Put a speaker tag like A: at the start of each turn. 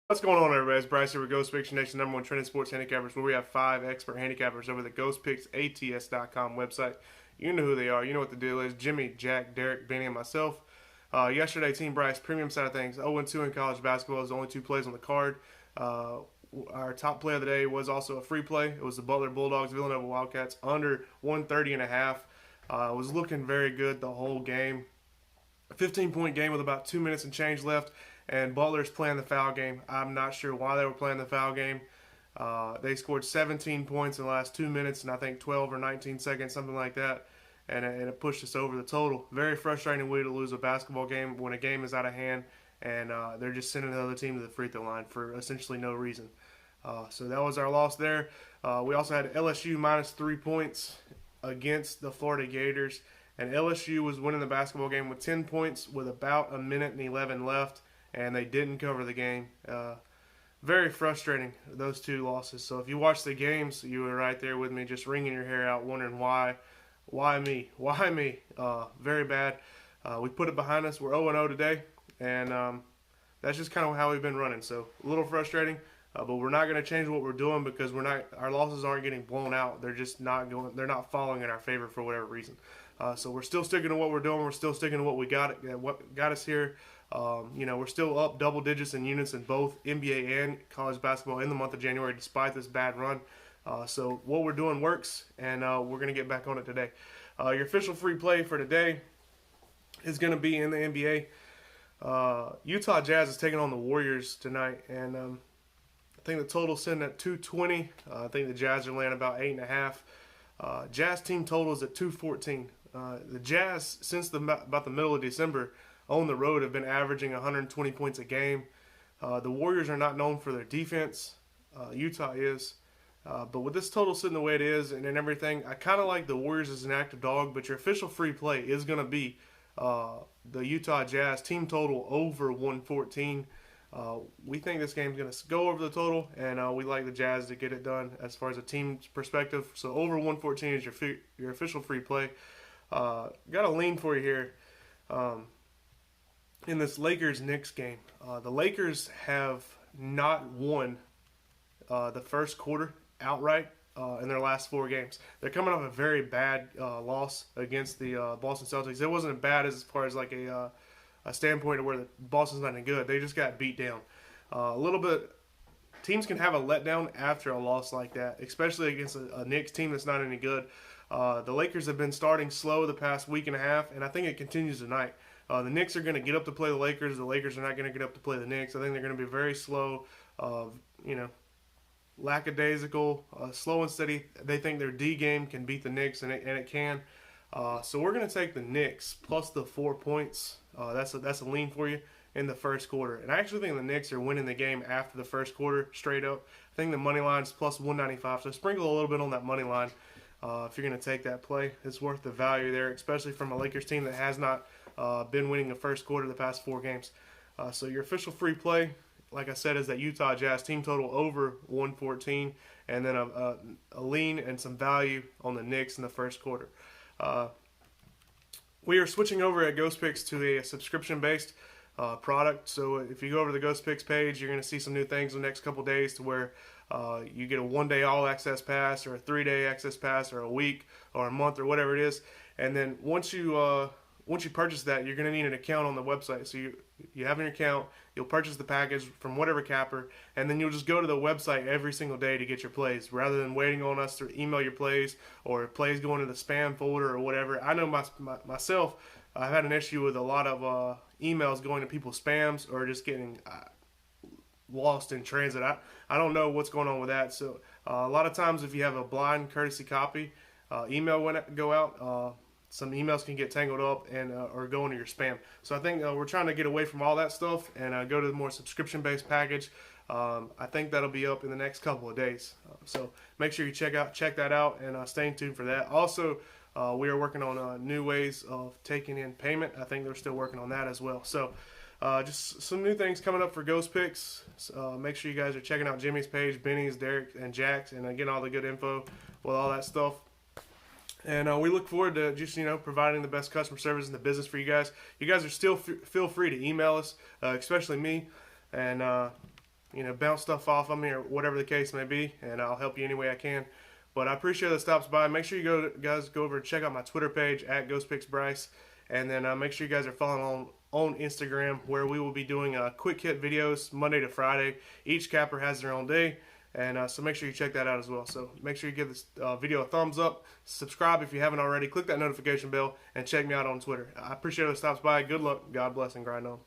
A: What's going on, everybody? It's Bryce here with Ghost Picks, Nation #1 trending sports handicappers, where we have 5 expert handicappers over the GhostPicksATS.com website. You know who they are. You know what the deal is. Jimmy, Jack, Derek, Benny, and myself. Yesterday, Team Bryce premium side of things, 0-2 in college basketball is the only 2 plays on the card. Uh, our top play of the day was also a free play. It was the Butler Bulldogs, Villanova Wildcats, under 130.5. It was looking very good the whole game. A 15-point game with about 2 minutes and change left, and Butler's playing the foul game. I'm not sure why they were playing the foul game. They scored 17 points in the last 2 minutes, and I think 12 or 19 seconds, something like that, and it pushed us over the total. Very frustrating way to lose a basketball game when a game is out of hand, and they're just sending the other team to the free throw line for essentially no reason. So that was our loss there. We also had LSU minus 3 points against the Florida Gators. And LSU was winning the basketball game with 10 points with about a minute and 11 left, and they didn't cover the game. Very frustrating, those two losses. So if you watch the games, you were right there with me, just wringing your hair out, wondering why me? Why me? Very bad. We put it behind us. We're 0-0 today, and that's just kind of how we've been running. So a little frustrating, but we're not going to change what we're doing because our losses aren't getting blown out. They're just not going. They're not falling in our favor for whatever reason. So we're still sticking to what we're doing. We're still sticking to what we got. What got us here. We're still up double digits in units in both NBA and college basketball in the month of January, despite this bad run. So what we're doing works, and we're going to get back on it today. Your official free play for today is going to be in the NBA. Utah Jazz is taking on the Warriors tonight, and I think the total's sitting at 220. I think the Jazz are laying about 8.5. Jazz team total is at 214. The Jazz, since about the middle of December, on the road have been averaging 120 points a game. The Warriors are not known for their defense. Utah is. But with this total sitting the way it is and everything, I kind of like the Warriors as an active dog, but your official free play is going to be the Utah Jazz team total over 114. We think this game's going to go over the total, and we like the Jazz to get it done as far as a team's perspective. So over 114 is your official free play. Got a lean for you here. In this Lakers-Knicks game, the Lakers have not won the first quarter outright in their last 4 games. They're coming off a very bad loss against the Boston Celtics. It wasn't as bad as far as like a standpoint of where the Boston's not any good. They just got beat down. A little bit. Teams can have a letdown after a loss like that, especially against a Knicks team that's not any good. The Lakers have been starting slow the past week and a half, and I think it continues tonight. The Knicks are going to get up to play the Lakers. The Lakers are not going to get up to play the Knicks. I think they're going to be very slow, lackadaisical, slow and steady. They think their D game can beat the Knicks, and it can. So we're going to take the Knicks plus the 4 points. That's a lean for you in the first quarter. And I actually think the Knicks are winning the game after the first quarter straight up. I think the money line is plus 195. So sprinkle a little bit on that money line if you're going to take that play. It's worth the value there, especially from a Lakers team that has not been winning the first quarter the past 4 games. So your official free play, like I said, is that Utah Jazz team total over 114, and then a lean and some value on the Knicks in the first quarter. We are switching over at Ghost Picks to a subscription-based product. So if you go over to the Ghost Picks page, you're going to see some new things in the next couple days to where you get a 1-day all-access pass or a 3-day access pass or a week or a month or whatever it is. And then once you purchase that, you're going to need an account on the website. So you have an account, you'll purchase the package from whatever capper, and then you'll just go to the website every single day to get your plays, rather than waiting on us to email your plays or plays going to the spam folder or whatever. I know myself, I've had an issue with a lot of emails going to people's spams or just getting lost in transit. I don't know what's going on with that. So a lot of times if you have a blind courtesy copy, email go out, some emails can get tangled up and or go into your spam. So I think we're trying to get away from all that stuff and go to the more subscription-based package. I think that'll be up in the next couple of days. So make sure you check that out and stay tuned for that. Also, we are working on new ways of taking in payment. I think they're still working on that as well. So just some new things coming up for Ghost Picks. Make sure you guys are checking out Jimmy's page, Benny's, Derek, and Jack's, and getting all the good info with all that stuff. And we look forward to just, providing the best customer service in the business for you guys. You guys are still feel free to email us, especially me. And bounce stuff off of me or whatever the case may be, and I'll help you any way I can. But I appreciate that stops by. Make sure you guys go over and check out my Twitter page at GhostPicksBryce, and then make sure you guys are following on Instagram, where we will be doing quick hit videos Monday to Friday. Each capper has their own day, and so make sure you check that out as well. So make sure you give this video a thumbs up, subscribe if you haven't already, click that notification bell, and check me out on Twitter. I appreciate the stops by. Good luck, God bless, and grind on.